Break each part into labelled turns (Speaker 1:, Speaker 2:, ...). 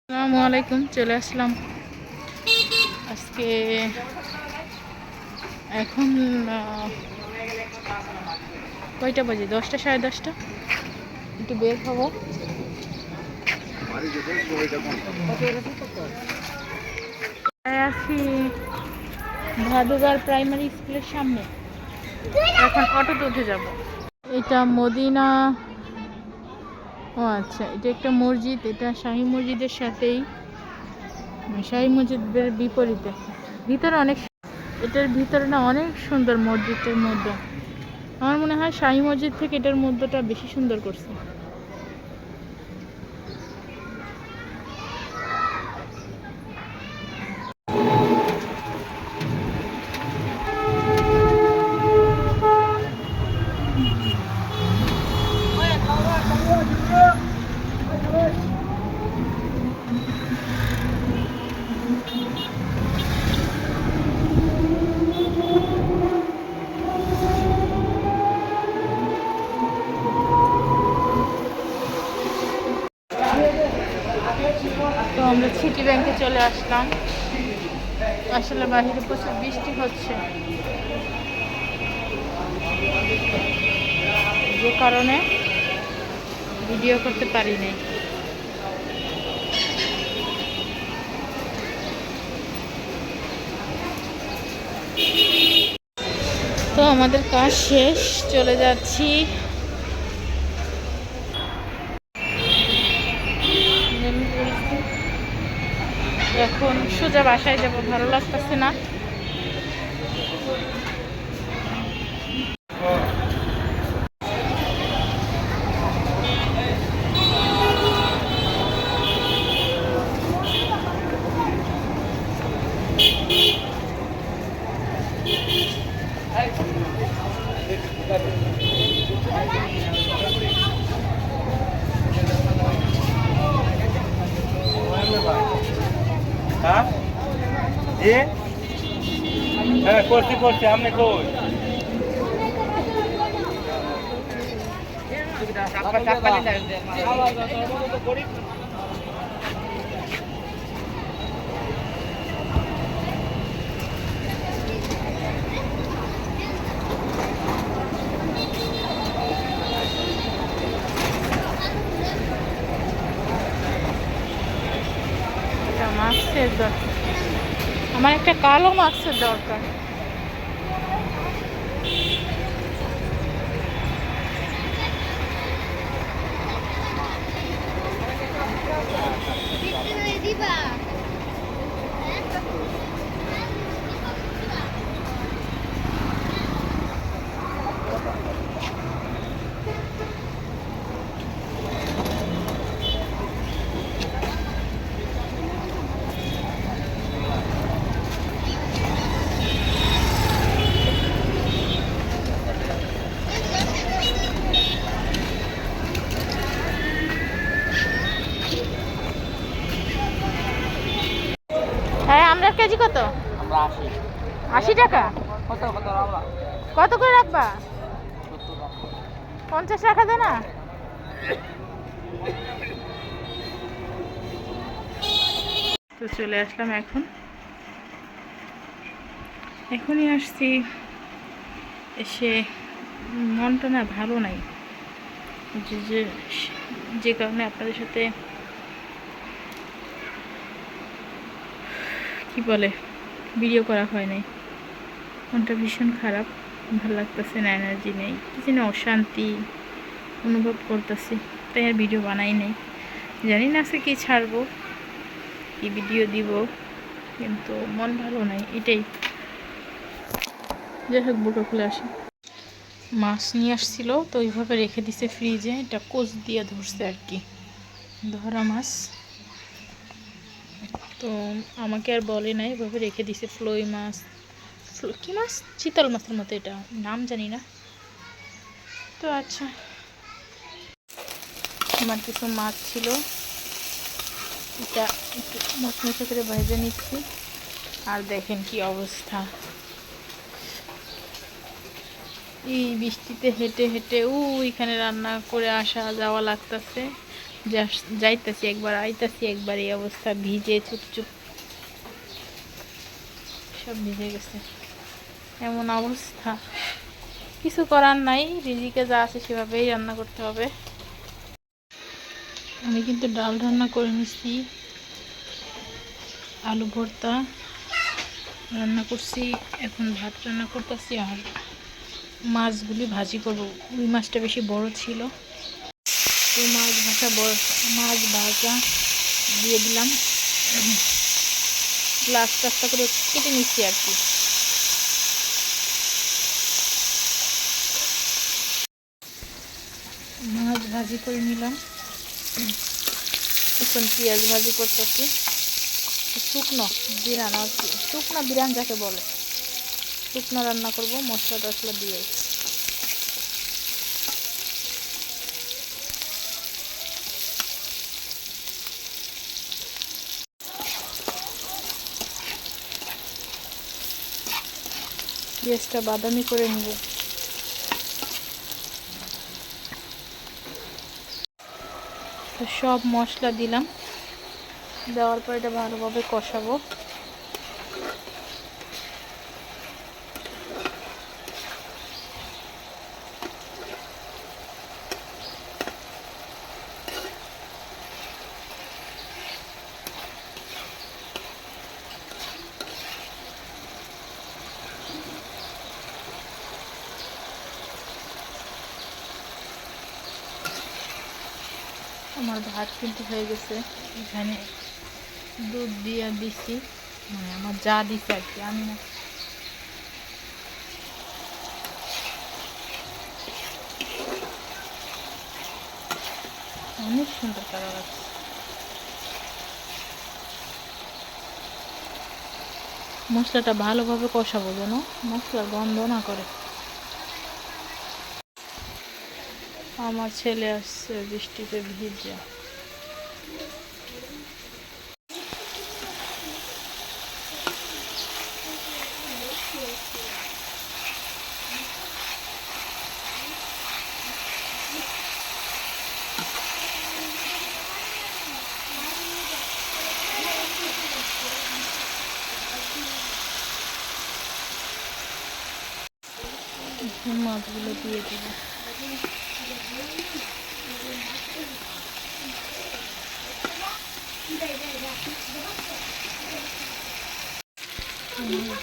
Speaker 1: আসসালামু আলাইকুম। চলে আসলাম আজকে। এখন কয়টা বাজে? 10টা, সাড়ে 10টা। একটু বের হবো। আছি ভাদুগার প্রাইমারি স্কুলের সামনে। এখন অটোতে উঠে যাব। এটা মদিনা। ও আচ্ছা, এটা একটা মসজিদ। এটা শাহী মসজিদের সাথেই, শাহী মসজিদের বিপরীতে। ভিতরে অনেক, এটার ভিতরে না অনেক সুন্দর মসজিদের মধ্যে। আমার মনে হয় শাহী মসজিদ থেকে এটার মধ্যটা বেশি সুন্দর করছে। তো আমরা সিটি ব্যাংকে চলে আসলাম। আসলে বাহিরে প্রচুর বৃষ্টি হচ্ছে, যে কারণে ভিডিও করতে পারিনি। তো আমাদের কাজ শেষ, চলে যাচ্ছি। এখন সোজা বাসায় যাব, ভালো লাগতেছে না।
Speaker 2: হ্যাঁ করছি করছি, আপনি কই?
Speaker 1: একটা মাস্কের দরকার, আমার একটা কালো মাস্কের দরকার। হ্যাঁ, আমরা কেজি কত?
Speaker 2: আমরা 80।
Speaker 1: 80 টাকা?
Speaker 2: কত কত রাখবা?
Speaker 1: কত করে রাখবা? 50 রাখা যায় না? তো চলে আসলাম এখনই আসছি। এসে মনটা না ভালো নাই, যে যে যে কারণে আপনাদের সাথে কি বলে ভিডিও করা হয় নাই। মনটা ভীষণ খারাপ, ভালো লাগতেছে না, এনার্জি নেই, কি যেন অশান্তি অনুভব করতেছি। তাই আর ভিডিও বানাই নাই। জানি না আজকে কি ছাড়বো, কি ভিডিও দিব, কিন্তু মন ভালো নাই, এটাই। যাই হোক, বুটো খুলে আসি। মাছ নিয়ে আসছিল, তো ওইভাবে রেখে দিছে ফ্রিজে। এটা কোচ দিয়ে ধরছে আর কি, ধরা মাছ। তো আমাকে আর বলে নাই, এভাবে রেখে দিছে। ফ্লই মাছ, কি মাছ, চিতল মাছের মতো, এটা নাম জানি না। তো আচ্ছা, আমার কিছু মাছ ছিল, এটা একটু মচমচে করে ভেজে নিচ্ছি। আর দেখেন কি অবস্থা, এই বৃষ্টিতে হেঁটে হেঁটে ওইখানে রান্না করে আসা যাওয়া লাগতেছে। যাইতাছি একবার, আইতাছি একবার, এই অবস্থা ভিজে চুপচুপ সব ভিজে গেছে, এমন অবস্থা। কিছু করার নাই, রিজিকে যা আছে সেভাবেই রান্না করতে হবে। আমি কিন্তু ডাল রান্না করে নিচ্ছি, আলু ভর্তা রান্না করছি, এখন ভাত রান্না করতেছি, আর মাছগুলি ভাজি করব। ওই মাছটা বেশি বড় ছিল, ওই মাছ ভাজা দিয়ে দিলাম, আস্তে আস্তে করে কেটে নিচ্ছি আর কি। মাছ ভাজি করে নিলাম, এখন পেঁয়াজ ভাজি করতেছি। শুকনো বিরান আর কি, শুকনো বিরান যাকে বলে, শুকনো রান্না করব মশলা টশলা দিয়ে। পেঁয়াজটা বাদামি করে নেব। তো সব মশলা দিলাম, দেওয়ার পর এটা ভালোভাবে কষাবো। আমার ভাত কিন্তু হয়ে গেছে, এখানে দুধ দিয়ে দিছি, মানে আমার যা দিছে আর কি, আমি না। অনেক সুন্দর কালার আছে। মশলাটা ভালোভাবে কষাবো যেন মশলার গন্ধ না করে। আমার ছেলে আসছে বৃষ্টিতে ভিজে। মাছগুলো দিয়ে দিব।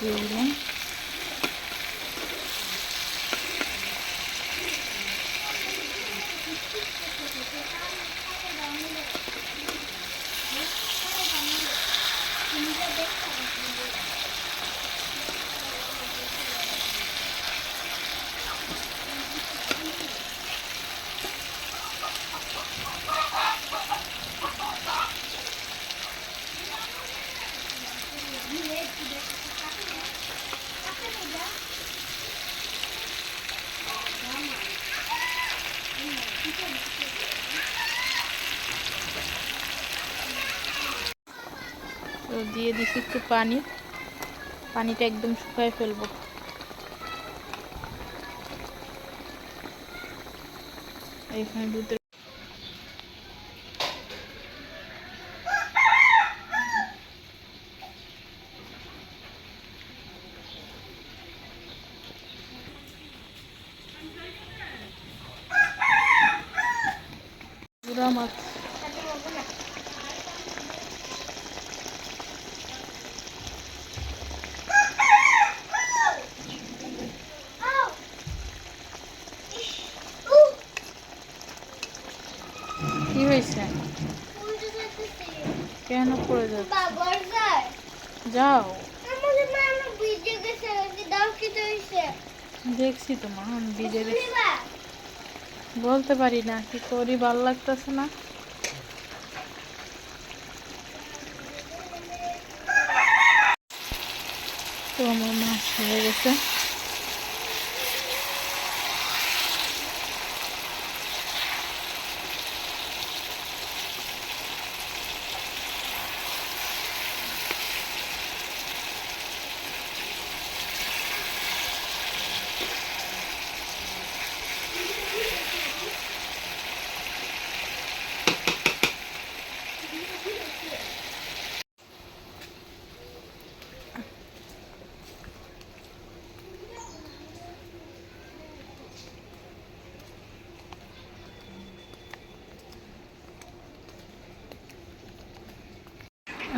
Speaker 1: দিয়ে দিলাম। তো দিয়ে দিচ্ছি একটু পানি, পানিটা একদম শুকায় ফেলবো। এখানে দুধের গুঁড়া মাছ। কি হয়েছে? কেন পড়ে যাচ্ছে? যাও, দেখছি তো মা, আমি ভিজে গেছি, বলতে পারি না কি করি, ভাল লাগতেছে না। তো আমার মাছ হয়ে গেছে।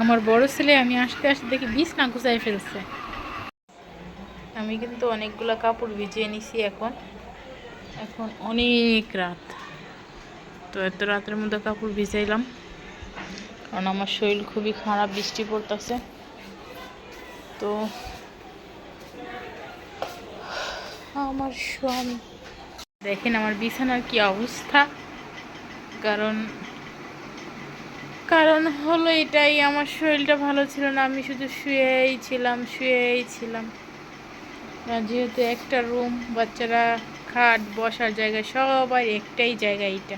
Speaker 1: আমার বড় ছেলে আমি আসতে আসতে দেখি বিছনা গুছাই ফেলছে। আমি কিন্তু অনেকগুলো কাপড় ভিজিয়ে নিছি। এখন এখন অনেক রাত, তো এত রাতের মধ্যে কাপড় ভিজাইলাম কারণ আমার শরীর খুবই খারাপ, বৃষ্টি পড়তেছে। তো আমার স্বামী দেখেন আমার বিছানার কি অবস্থা। কারণ কারণ হলো এটাই, আমার শরীরটা ভালো ছিল না, আমি শুধু শুয়েই ছিলাম। আর যেহেতু একটা রুম, বাচ্চারা খাট বসার জায়গা সবাই একটাই জায়গা এটা,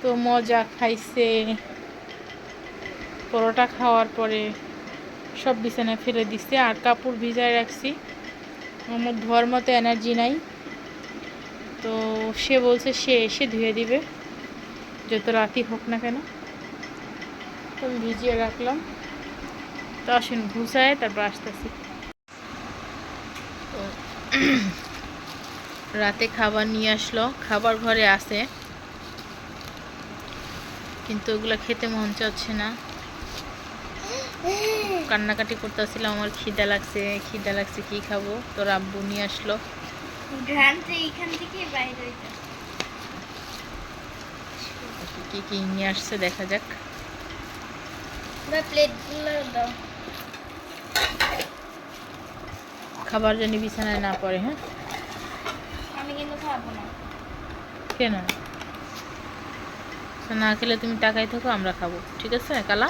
Speaker 1: তো মজা খাইছে। পরোটা খাওয়ার পরে সব বিছানায় ফেলে দিচ্ছে আর কাপড় ভিজায় রাখছি। আমার ধোয়ার মতো এনার্জি নাই, তো সে বলছে সে এসে ধুয়ে দিবে যত রাতই হোক না কেন। তো আমি ভিজিয়ে রাখলাম, তো আসেন ঘুষায় তারপর আসতেছি। তো রাতে খাবার নিয়ে আসলো, খাবার ঘরে আছে কিন্তু ওগুলো খেতে মন চাচ্ছে না। কান্নাকাটি করতেছিলাম, আমার খিদা লাগছে কি খাবো, তো আব্বু নিয়ে আসলো। কি কি নিয়ে আসছে দেখা যাক। খাবার জানি বিছানায় না পড়ে। হ্যাঁ
Speaker 3: আমি কিন্তু খাবো না।
Speaker 1: কেন? তো না খেলে তুমি তাকাই থাকো, আমরা খাবো, ঠিক আছে? কালা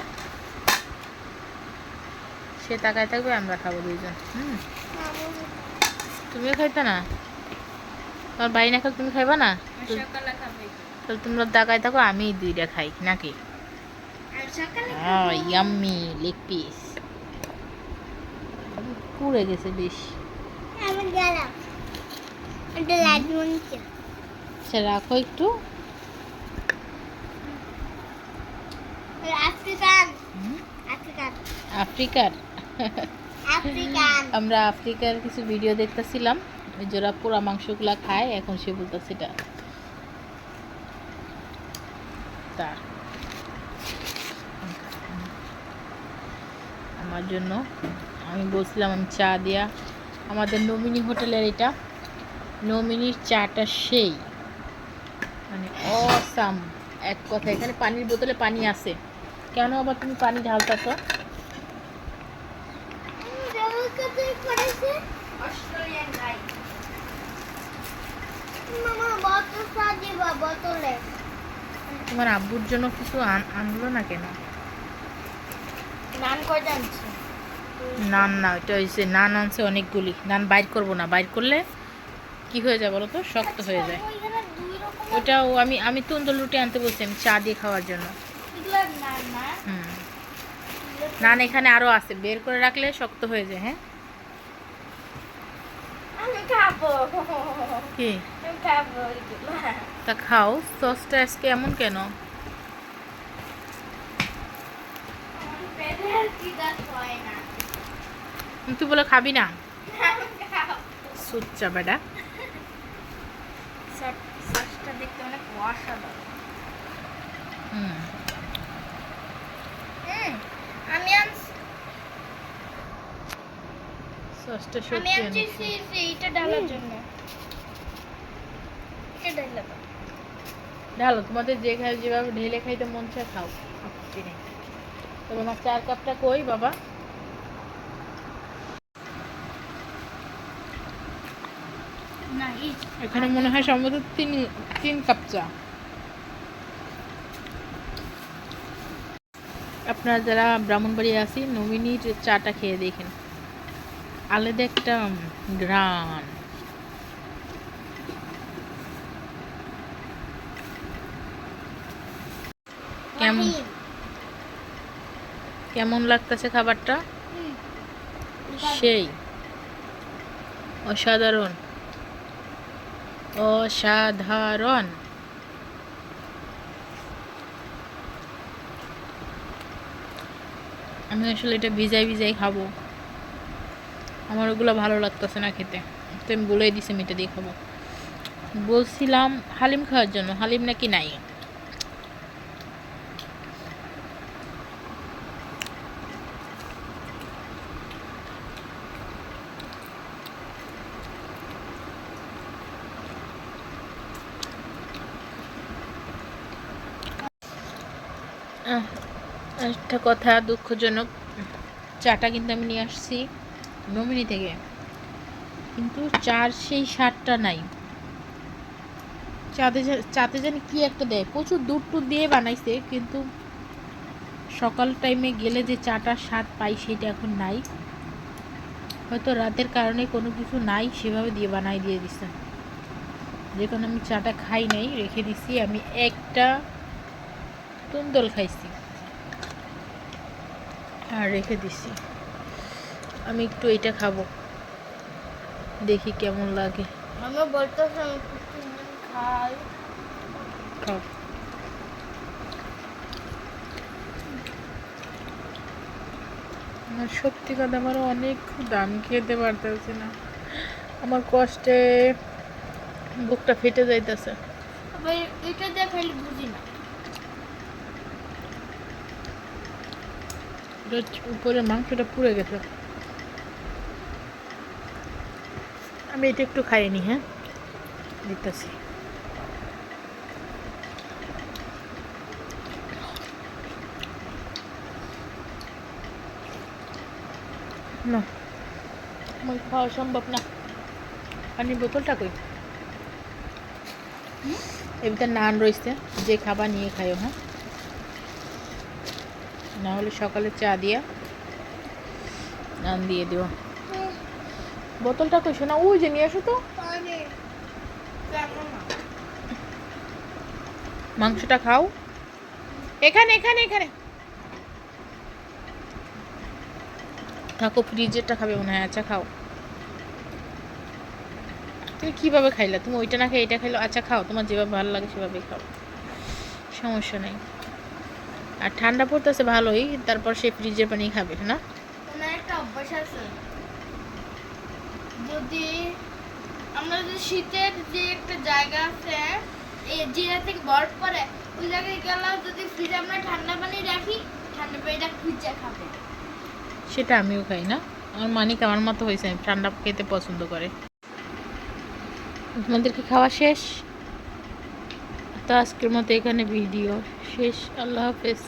Speaker 1: সে তাকায় থাকবে, আমরা খাবো দুইজন। তুমিও খাইতে না? তোমার ভাই না খেলে তুমি খাইবা না?
Speaker 3: সকালে খাবে।
Speaker 1: তাহলে তোমরা তাকায় থাকো, আমি দুইটা খাই নাকি?
Speaker 3: আর সকালে
Speaker 1: ইয়াম্মি লেগ পিস পুড়ে গেছে বেশ।
Speaker 3: আমি গেলাম। এটা লাইট মনছে।
Speaker 1: সে রাখো একটু।
Speaker 3: আফ্রিকান
Speaker 1: আফ্রিকার
Speaker 3: আফ্রিকান
Speaker 1: আমরা আফ্রিকার কিছু ভিডিও দেখতেছিলাম, ওই যারা পোড়া মাংসগুলা খায়, এখন সে বলতেছে এটা তার। আমার জন্য আমি বলছিলাম আমি চা দিয়া, আমাদের নমিনি হোটেলের এটা নমিনির চাটা সেই মানে অসাম এক কথা। এখানে পানির বোতলে পানি আছে, কেন আবার তুমি পানি ঢালতেছ?
Speaker 3: অস্ট্রেলিয়ান গাই। মামা বোতল সাজিবা বোতলে।
Speaker 1: তোমার আব্বুর জন্য কিছু আনলো না কেন?
Speaker 3: নান কয় জানছি।
Speaker 1: নান না, ওইটা হয়েছে নান আনছে অনেকগুলি। নান বাইর করবো না, বাইর করলে কি হয়ে যায় বলো তো, শক্ত হয়ে যায়।
Speaker 3: ওইখানে দুই রকম।
Speaker 1: ওটাও আমি তন্দুর রুটি আনতে বলছি, আমি চা দিয়ে খাওয়ার জন্য।
Speaker 3: এগুলো নান না।
Speaker 1: নান এখানে আরো আছে, বের করে রাখলে শক্ত হয়ে যায়। হ্যাঁ
Speaker 3: আমি খাবো।
Speaker 1: কি
Speaker 3: আমি খাবো এগুলো।
Speaker 1: তা খাও। সসটা আজকে এমন কেন?
Speaker 3: আমার পেটে আর খিদা হয় না।
Speaker 1: তুই বলে খাবি না?
Speaker 3: আমি খাবো।
Speaker 1: সুচ্চা বেটা।
Speaker 3: সসটা দেখতে অনেক অসাধারণ।
Speaker 1: হুম
Speaker 3: আমি আনছি
Speaker 1: সসটা
Speaker 3: আমি
Speaker 1: সত্যি
Speaker 3: আনছি
Speaker 1: অনেক।
Speaker 3: এইটা ঢালার জন্য। এটা ঢালা দাও।
Speaker 1: ঢালো, তোমাদের যে খাই যেভাবে ঢেলে খাইতে মন চায় খাও, আপত্তি নেই। তবে আমার চার কাপটা কই বাবা?
Speaker 3: না এই
Speaker 1: এখানে মনে হয় সম্ভবত তিন কাপ চা। আপনারা যারা ব্রাহ্মণবাড়ি আছি, নমিনির চাটা খেয়ে দেখেন, আলাদা একটা ঘ্রাণ। কেমন কেমন লাগতেছে খাবারটা? সেই অসাধারণ অসাধারণ। আমি আসলে এটা ভিজাই খাবো, আমার ওগুলো ভালো লাগতেছে না খেতে, তো আমি বলেই দিছি আমি এটা দিয়ে খাবো। বলছিলাম হালিম খাওয়ার জন্য, হালিম নাকি নাই। আহ, একটা কথা দুঃখজনক, চাটা কিন্তু আমি নিয়ে আসছি নমিনি থেকে, কিন্তু চার সেই স্বাদটা নাই। চাতে জানি কি একটা দেয়, প্রচুর দুধ টুধ দিয়ে বানাইছে, কিন্তু সকাল টাইমে গেলে যে চাটার স্বাদ পাই সেটা এখন নাই। হয়তো রাতের কারণে কোনো কিছু নাই, সেভাবে দিয়ে বানাই দিয়ে দিছে। যে কারণে আমি চাটা খাই নাই, রেখে দিছি। আমি একটা তুন্দল খাইছি আর রেখে দিছি। আমি একটু এটা খাবো, দেখি কেমন লাগে।
Speaker 3: আমি বলতেছি আমি খাই।
Speaker 1: খাও। আমার সত্যি কথা, আমার অনেক দাম, খেতে পারতেছি না, আমার কষ্টে বুকটা ফেটে যাইতেছে।
Speaker 3: আবার এটা দিয়ে খাইলে বুঝি না।
Speaker 1: উপরে মাংসটা পুড়ে গেছে। আমি এটা একটু খাইনি, হ্যাঁ দিতেছি। না, আমার খাওয়া সম্ভব না। পানির বোতলটা কই? এমনি নান রয়েছে, যে খাবার নিয়ে খাইও, হ্যাঁ, না হলে সকালে চা দিয়া নান দিয়ে দিও। বোতলটা কই শোনা? ওই যে নিয়ে আসো তো। মাংসটা খাও, এখানে এখানে এখানে থাকো। ফ্রিজেরটা খাবে মনে হয়। আচ্ছা খাও। তুমি কিভাবে খাইলা? তুমি ওইটা না খেয়ে এটা খাইলো? আচ্ছা খাও, তোমার যেভাবে ভালো লাগে সেভাবে খাও, সমস্যা নেই। আর ঠান্ডা পড়তেছে ভালোই, তারপর সে ফ্রিজের পানি খাবে না।
Speaker 3: ওনার একটা অভ্যাস আছে, যদি আমরা যে শীতের যে একটা জায়গা আছে, এই জিরা থেকে বরফ পড়ে, ওই জায়গায় গেলেও যদি ফ্রিজে আমরা ঠান্ডা পানি রাখি, ঠান্ডা পানিটা ফ্রিজে খাবে।
Speaker 1: সেটা আমিও খাই না। আমার মানিক আমার মতো হয়েছে, ঠান্ডা খেতে পছন্দ করে। তোমাদের কি খাওয়া শেষ? তো আজকের মতো এখানে ভিডিও শেষ। আল্লাহ হাফেজ।